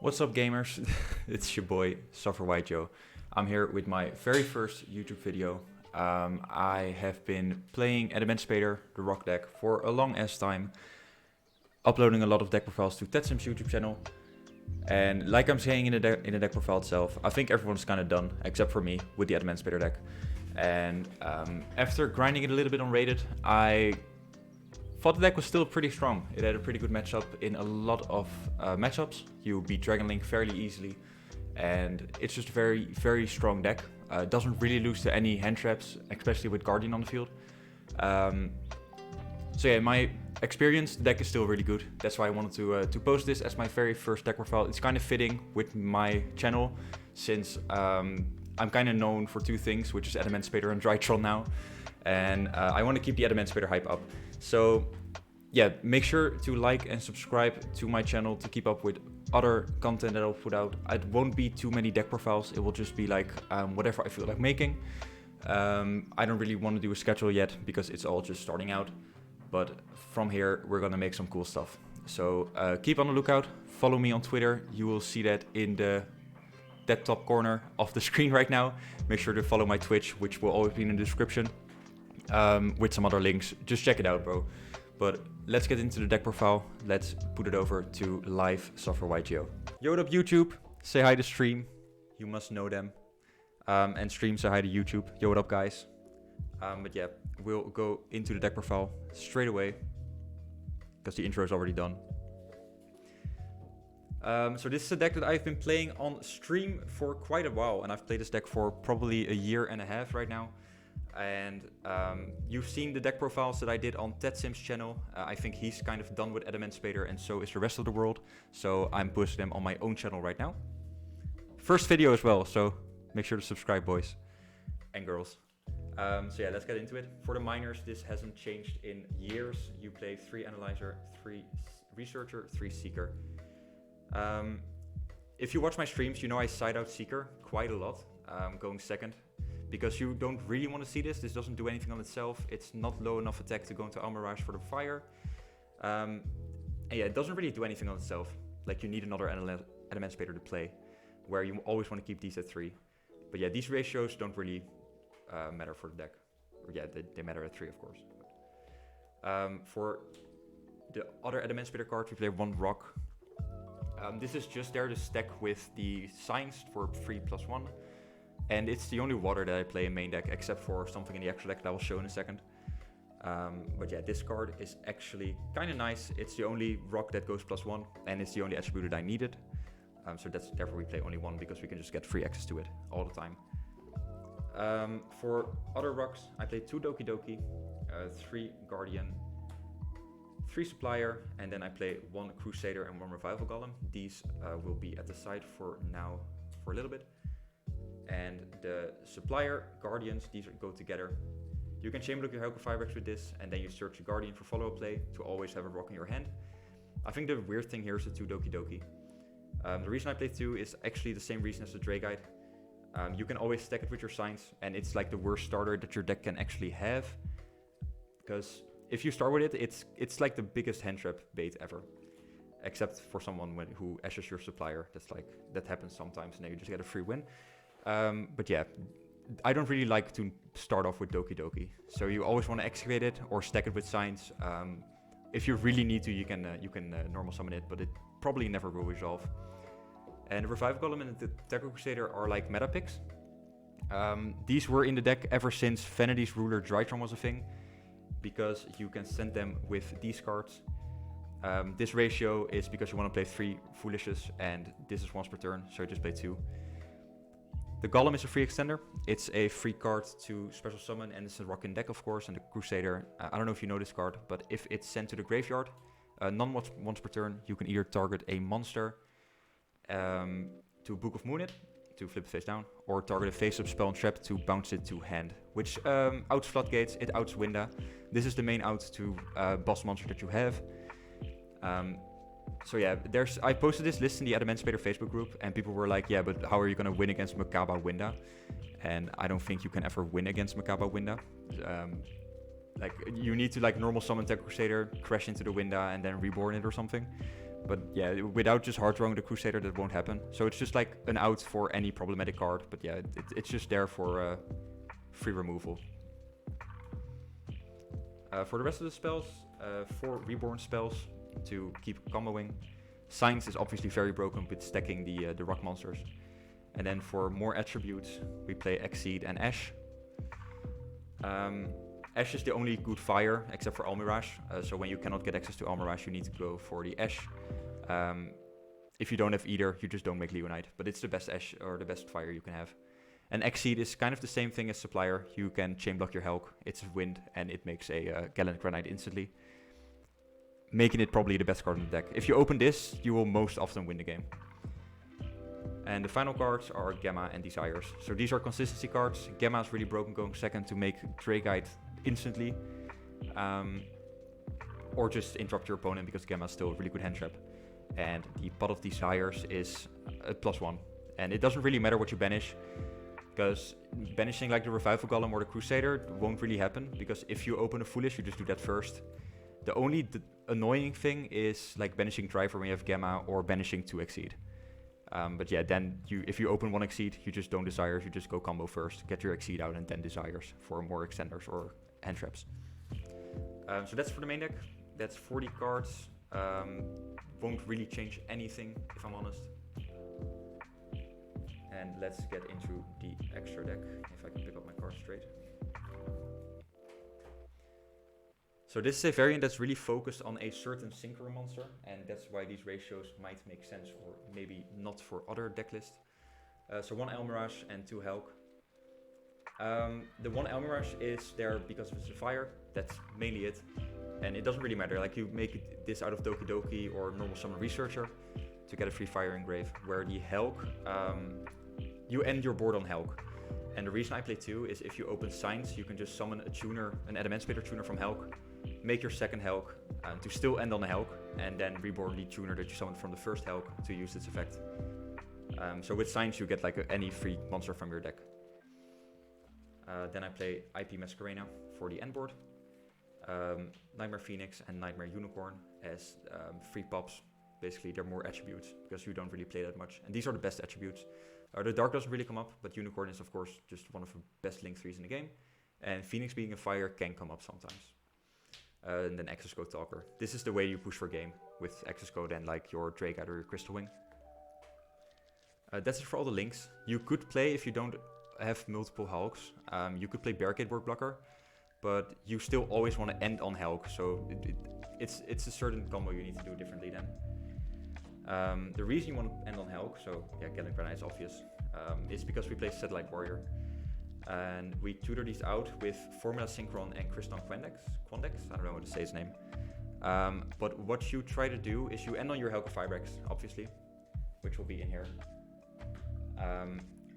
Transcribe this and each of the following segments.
What's up, gamers? It's your boy, Suffer White Joe. I'm here with my very first YouTube video. I have been playing Adamancipator, the rock deck, for a long ass time, uploading a lot of deck profiles to Tetsim's YouTube channel. And like I'm saying in the deck profile itself, I think everyone's kind of done, except for me, with the Adamancipator deck. And after grinding it a little bit on rated, I thought the deck was still pretty strong. It had a pretty good matchup in a lot of matchups. You beat Dragon Link fairly easily, and it's just a very, very strong deck. It doesn't really lose to any hand traps, especially with Guardian on the field. So yeah, in my experience, the deck is still really good. That's why I wanted to post this as my very first deck profile. It's kind of fitting with my channel, since I'm kind of known for two things, which is Adamancipator and Drytron now. And I want to keep the Adamancipator hype up. So yeah, make sure to like and subscribe to my channel to keep up with other content that I'll put out. It won't be too many deck profiles. It will just be like whatever I feel like making. I don't really want to do a schedule yet because it's all just starting out. But from here, we're going to make some cool stuff. So keep on the lookout. Follow me on Twitter. You will see that in that top corner of the screen right now. Make sure to follow my Twitch, which will always be in the description. With some other links. Just check it out, bro. But let's get into the deck profile. Let's put it over to live Suffer White Joe. Yo, what up, YouTube? Say hi to stream. You must know them. And stream, say hi to YouTube. Yo, what up, guys? But yeah, we'll go into the deck profile straight away, because the intro is already done. So this is a deck that I've been playing on stream for quite a while, and I've played this deck for probably a year and a half right now. And you've seen the deck profiles that I did on Tetsim's channel. I think he's kind of done with Adamancipator, and so is the rest of the world. So I'm posting them on my own channel right now. First video as well, so make sure to subscribe, boys and girls. So yeah, let's get into it. For the minors, this hasn't changed in years. You play 3 Analyzer, 3 Researcher, 3 Seeker. If you watch my streams, you know I side out Seeker quite a lot, going second. Because you don't really want to see this. This doesn't do anything on itself. It's not low enough attack to go into Almirage for the fire. And yeah, it doesn't really do anything on itself. Like, you need another Adamancipator to play, where you always want to keep these at 3. But yeah, these ratios don't really matter for the deck. Or yeah, they matter at 3, of course. For the other Adamancipator cards, we play 1 Rock. This is just there to stack with the Signs for 3+1. And it's the only water that I play in main deck, except for something in the extra deck that I will show in a second. But yeah, this card is actually kind of nice. It's the only rock that goes +1, and it's the only attribute that I needed. So therefore we play only 1, because we can just get free access to it all the time. For other rocks, I play 2 Doki Doki, 3 Guardian, 3 Supplier, and then I play 1 Crusader and 1 Revival Golem. These will be at the side for now for a little bit. And the Supplier, Guardians, these go together. You can chain block your Hellcat Fireworks with this, and then you search a Guardian for follow-up play to always have a rock in your hand. I think the weird thing here is the 2 Doki Doki. The reason I play 2 is actually the same reason as the Dray Guide. You can always stack it with your Signs, and it's like the worst starter that your deck can actually have. Because if you start with it, it's like the biggest hand trap bait ever. Except for someone who ashes your Supplier. That happens sometimes, and then you just get a free win. But yeah, I don't really like to start off with Doki Doki. So you always want to excavate it or stack it with Signs. If you really need to, you can normal summon it, but it probably never will resolve. And the Revival Golem and the Deco Crusader are like meta picks. These were in the deck ever since Vanity's Ruler Drytron was a thing, because you can send them with these cards. This ratio is because you want to play 3 Foolishes, and this is once per turn, so you just play 2. The Golem is a free extender. It's a free card to special summon, and it's a rock in deck, of course. And the Crusader, I don't know if you know this card, but if it's sent to the graveyard, once per turn, you can either target a monster to Book of Moon it, to flip it face down, or target a face-up spell and trap to bounce it to hand, which outs Floodgates, it outs Winda. This is the main out to boss monster that you have. So yeah, I posted this list in the Adamancipator Facebook group, and people were like, yeah, but how are you going to win against Makaba Winda? And I don't think you can ever win against Makaba Winda. Like, you need to like normal summon Tech Crusader, crash into the Winda, and then reborn it or something. But yeah, without just hard drawing the Crusader, that won't happen. So it's just like an out for any problematic card. But yeah, it's just there for free removal. For the rest of the spells, 4 reborn spells to keep comboing. Science is obviously very broken with stacking the rock monsters. And then for more attributes, we play Exceed and Ash. Ash is the only good fire except for Almirage. So when you cannot get access to Almirage, you need to go for the Ash. If you don't have either, you just don't make Leonite. But it's the best Ash or the best fire you can have. And Exceed is kind of the same thing as Supplier. You can chain block your Hulk. It's wind and it makes a Gallant Granite instantly, making it probably the best card in the deck. If you open this, you will most often win the game. And the final cards are Gamma and Desires. So these are consistency cards. Gamma is really broken going second to make Drakeite instantly. Or just interrupt your opponent because Gamma is still a really good hand trap. And the Pot of Desires is a +1. And it doesn't really matter what you banish, because banishing like the Revival Golem or the Crusader won't really happen, because if you open a Foolish, you just do that first. The only annoying thing is like banishing Driver when you have Gamma, or banishing 2 Exceed. But yeah, then if you open 1 Exceed, you just don't Desires, you just go combo first, get your Exceed out, and then Desires for more extenders or hand traps. So that's for the main deck. That's 40 cards. Won't really change anything, if I'm honest. And let's get into the extra deck, if I can pick up my cards straight. So this is a variant that's really focused on a certain synchro monster, and that's why these ratios might make sense, or maybe not for other deck lists. So 1 Almirage and 2 Hulk. The 1 Almirage is there because of its fire, that's mainly it. And it doesn't really matter, like you make this out of Doki Doki or normal summon Researcher to get a free fire engrave, where the Hulk, you end your board on Hulk. And the reason I play 2 is if you open Signs, you can just summon a tuner, an Adamancipator tuner from Hulk, make your second Hulk to still end on a Hulk, and then reborn the tuner that you summoned from the first Hulk to use its effect. So with Signs, you get like any free monster from your deck. Then I play IP Masquerena for the end board. Nightmare Phoenix and Nightmare Unicorn as free pops. Basically, they're more attributes because you don't really play that much. And these are the best attributes. The Dark doesn't really come up, but Unicorn is, of course, just one of the best Link 3s in the game. And Phoenix being a fire can come up sometimes. And then Access Code Talker. This is the way you push for game with Access Code and like your Drakeite or your Crystal Wing. That's it for all the links. You could play, if you don't have multiple Hulks, you could play Barricade Board Blocker, but you still always want to end on Hulk, so it's a certain combo you need to do differently then. The reason you want to end on Hulk, so yeah, Gallant Granite is obvious, is because we play Satellite Warrior. And we tutor these out with Formula Synchron and Kristan Quandex, I don't know how to say his name. But what you try to do is you end on your Hulk of Vibrex, obviously, which will be in here.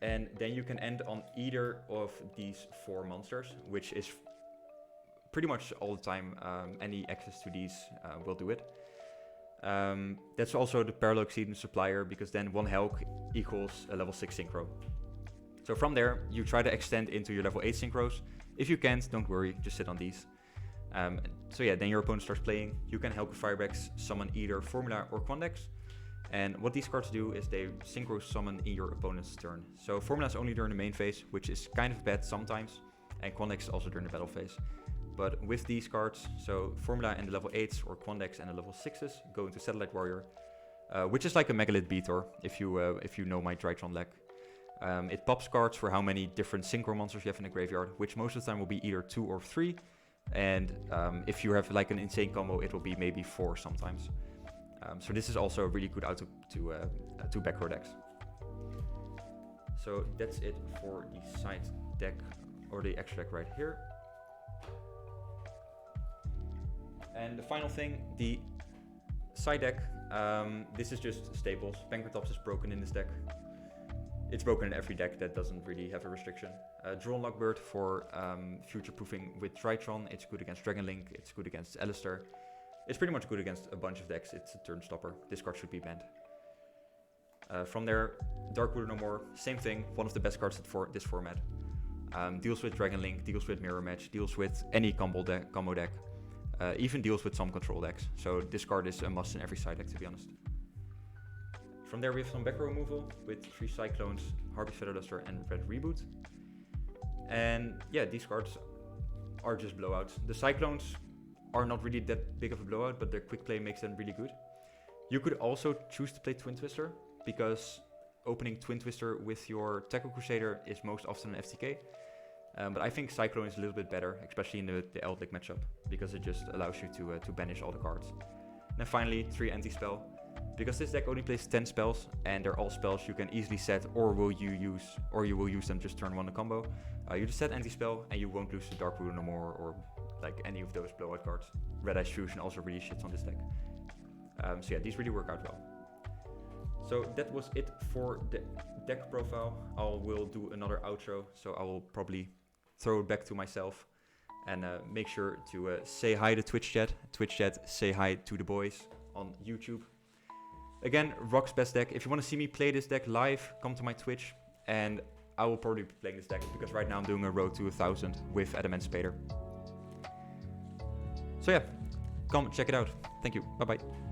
And then you can end on either of these 4 monsters, which is pretty much all the time. Any access to these will do it. That's also the Parallel Exceed and Supplier, because then 1 Hulk equals a level 6 synchro. So from there, you try to extend into your level 8 synchros. If you can't, don't worry, just sit on these. So yeah, then your opponent starts playing. You can Hulk of Firebreaks, summon either Formula or Quandex. And what these cards do is they synchro summon in your opponent's turn. So Formula is only during the main phase, which is kind of bad sometimes. And Quandex is also during the battle phase. But with these cards, so Formula and the level 8s or Quandex and the level 6s go into Satellite Warrior, which is like a Megalith Beator, if you know my Drytron deck. It pops cards for how many different synchro monsters you have in the graveyard, which most of the time will be either 2 or 3. And if you have like an insane combo, it will be maybe 4 sometimes. So this is also really good out to back row decks. So that's it for the side deck, or the extra deck right here. And the final thing, the side deck. This is just staples. Pankratops is broken in this deck. It's broken in every deck that doesn't really have a restriction. Drawn Lockbird for future-proofing with Drytron. It's good against Dragon Link. It's good against Alistair. It's pretty much good against a bunch of decks. It's a turn stopper. This card should be banned. From there, Darkwood No More. Same thing. One of the best cards for this format. Deals with Dragon Link, deals with Mirror Match, deals with any combo deck. even deals with some control decks. So this card is a must in every side deck, to be honest. From there we have some back row removal with 3 Cyclones, Harpy's Feather Duster, and Red Reboot. And yeah, these cards are just blowouts. The Cyclones are not really that big of a blowout, but their quick play makes them really good. You could also choose to play Twin Twister, because opening Twin Twister with your Tackle Crusader is most often an FTK. But I think Cyclone is a little bit better, especially in the Eldlik matchup, because it just allows you to banish all the cards. And then finally, 3 anti-spell. Because this deck only plays 10 spells, and they're all spells you can easily set, or you will use them just turn 1 the combo. You just set anti-spell, and you won't lose to Dark Ruler no more, or like any of those blowout cards. Red Eyes Fusion also really shits on this deck. So yeah, these really work out well. So that was it for the deck profile. I will do another outro, so I will probably throw it back to myself. And make sure to say hi to Twitch chat. Twitch chat, say hi to the boys on YouTube. Again, Rock's best deck. If you want to see me play this deck live, come to my Twitch, and I will probably be playing this deck, because right now I'm doing a road to 1000 with Adamancipator. So yeah, come check it out. Thank you. Bye bye.